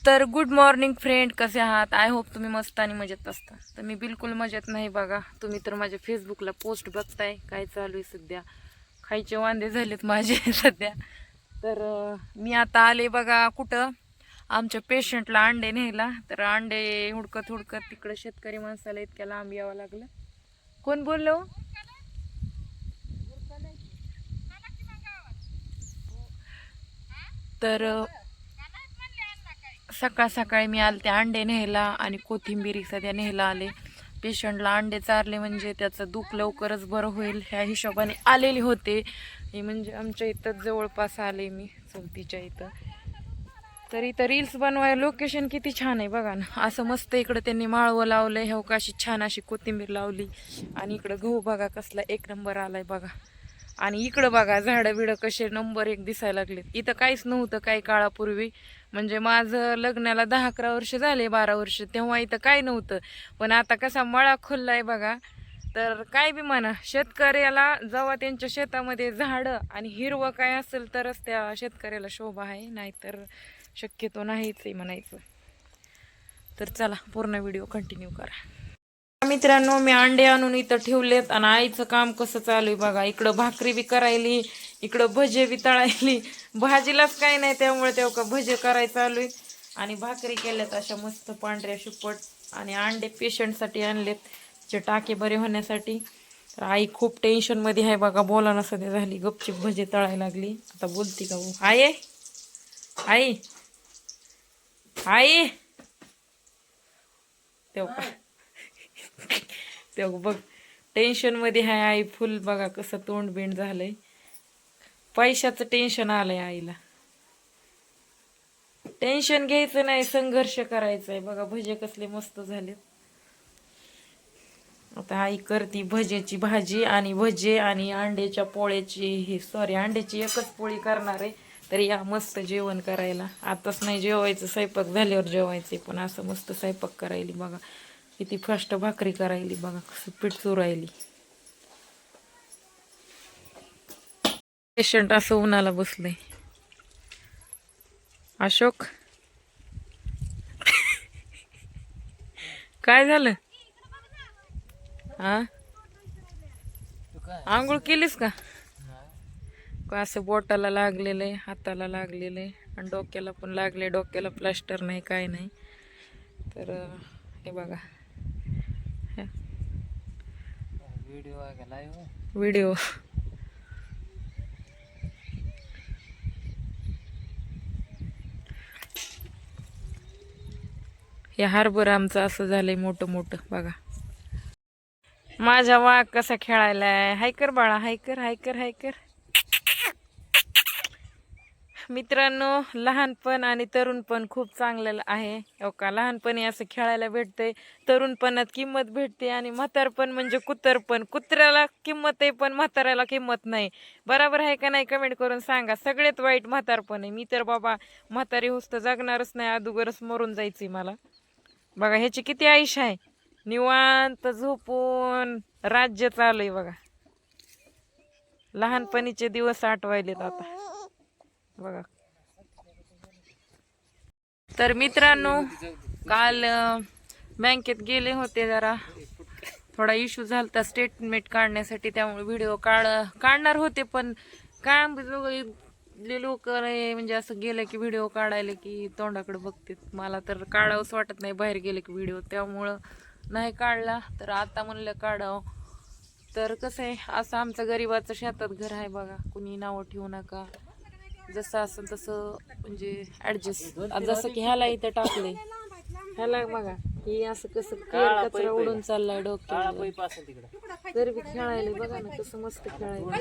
तर good morning friend, कसे आहात? आय होप तुम्ही मस्त आणि मजेत असता. तर मी बिलकुल मजेत नाही बघा. तुम्ही तर माझ्या फेसबुकला पोस्ट बघताय काय चालू आहे सध्या. खायचे वांदे झालेत माझे सध्या. तर मी आता आले बघा कुठं, आमच्या पेशंटला अंडे न्यायला. तर अंडे हुडकत हुडकत तिकडं शेतकरी माणसाला इतक्या लांब यावं लागलं. कोण बोललो? तर सकाळ सकाळी मी आले ते अंडे न्यायला आणि कोथिंबिरी सध्या न्यायला आले. पेशंटला अंडे चारले म्हणजे त्याचं दुःख लवकरच बरं होईल ह्या हिशोबाने आलेले होते. हे म्हणजे आमच्या इथं जवळपास आले मी चौथीच्या इथं. तर इथं रील्स बनवायला लोकेशन किती छान आहे बघा ना. असं मस्त इकडं त्यांनी माळवं लावलंय, ह्या अशी छान अशी कोथिंबीर लावली. आणि इकडं गहू बघा कसला एक नंबर आलाय बघा. आणि इकडं बघा झाडं बिडं कसे नंबर एक दिसायला लागले. इथं काहीच नव्हतं काही काळापूर्वी. म्हणजे माझं लग्नाला 10-11 वर्ष झाले, 12 वर्ष, तेव्हा इथं काही नव्हतं. पण आता कसा मळा खुललाय बघा. तर काय बी म्हणा, शेतकऱ्याला जेव्हा त्यांच्या शेतामध्ये झाडं आणि हिरवं काय असेल तरच त्या शेतकऱ्याला शोभा आहे, नाहीतर शक्यतो नाहीच आहे म्हणायचं. तर चला पूर्ण व्हिडिओ कंटिन्यू करा. मित्रांनो, मी अंडे आणून इथं ठेवलेत आणि आईचं काम कसं चालू आहे बघा. इकडं भाकरी बी करायली, इकडं भजे बी तळायली. भाजीलाच काही नाही त्यामुळे तेव्हा भजे करायला चालू आहे. आणि भाकरी केल्यात अशा मस्त पांढऱ्या शुपट. आणि अंडे पेशंटसाठी आणलेत, जे टाके बरे होण्यासाठी. तर आई खूप टेन्शनमध्ये आहे बघा, बोला ना सध्या झाली. गपचीप भजे तळायला लागली. आता बोलती का हो? आई आई आई तेव्हा तेव्हा बघ, टेन्शन मध्ये हाय आई फुल. बघा कसं तोंड बिंड झालंय. पैशाचं टेन्शन आलंय आईला. टेन्शन घ्यायचं नाही, संघर्ष करायचा आहे. बघा भजे कसले मस्त झालेत. आता आई करती भजेची भाजी आणि भजे आणि अंड्याच्या पोळ्याची, हे सॉरी अंड्याची एकच पोळी करणार आहे. तर या मस्त जेवण करायला. आताच नाही जेवायचं, स्वयंपाक झाल्यावर जेवायचे. पण असं मस्त स्वयंपाक करायली बघा. किती फास्ट भाकरी करायली बघा, कसं पीठ चुरायली. पेशंट असं उन्हाला बसलंय. अशोक काय झालं? हा, आंघोळ केलीस का? असं बोटाला लागलेलं आहे, हाताला लागलेलं आहे आणि डोक्याला पण लागले. डोक्याला प्लास्टर नाही, काय नाही. तर हे बघा व्हिडिओ. हे हार्बर आमचं असं झालंय मोठं मोठं बघा. माझा वाघ कसा खेळायलाय. हायकर बाळा, हायकर हायकर हायकर. मित्रांनो, लहानपण आणि तरुणपण खूप चांगलं आहे. हो का, लहानपणी असं खेळायला भेटतंय, तरुणपणात किंमत भेटते. आणि म्हातारपण म्हणजे कुत्तरपण. कुत्र्याला किंमत आहे पण म्हाताऱ्याला किंमत नाही. बरोबर आहे का नाही? कमेंट करून सांगा. सगळ्यात वाईट म्हातारपण आहे. मी तर बाबा म्हातारी होस्त जगणारच नाही, अदुगरच मरून जायचंय मला. बघा ह्याची किती आयुष्य आहे. निवांत झोपून राज्य चालू आहे बघा. लहानपणीचे दिवस आठवायलेत आता बघा. तर मित्रांनो, काल बँकेत गेले होते, जरा थोडा इश्यू झाला स्टेटमेंट काढण्यासाठी. त्यामुळे व्हिडिओ काढणार होते, पण काय लोक म्हणजे असं गेलं की व्हिडिओ काढायला की तोंडाकडे बघते. मला तर काढावंच वाटत नाही बाहेर गेले की व्हिडिओ, त्यामुळं नाही काढला. तर आता म्हणलं काढावं. तर कसं आहे, असं आमचं गरीबाचं शेतात घर आहे बघा. कुणी नावं ठेवू नका, जसं असेल तसं म्हणजे ऍडजस्ट. जसं की ह्याला इथं टाकले, ह्याला बघा ही असं कसं कचरा उडून चाललाय डोक्याला. तरी बी खेळायला बघा ना कसं मस्त खेळायला.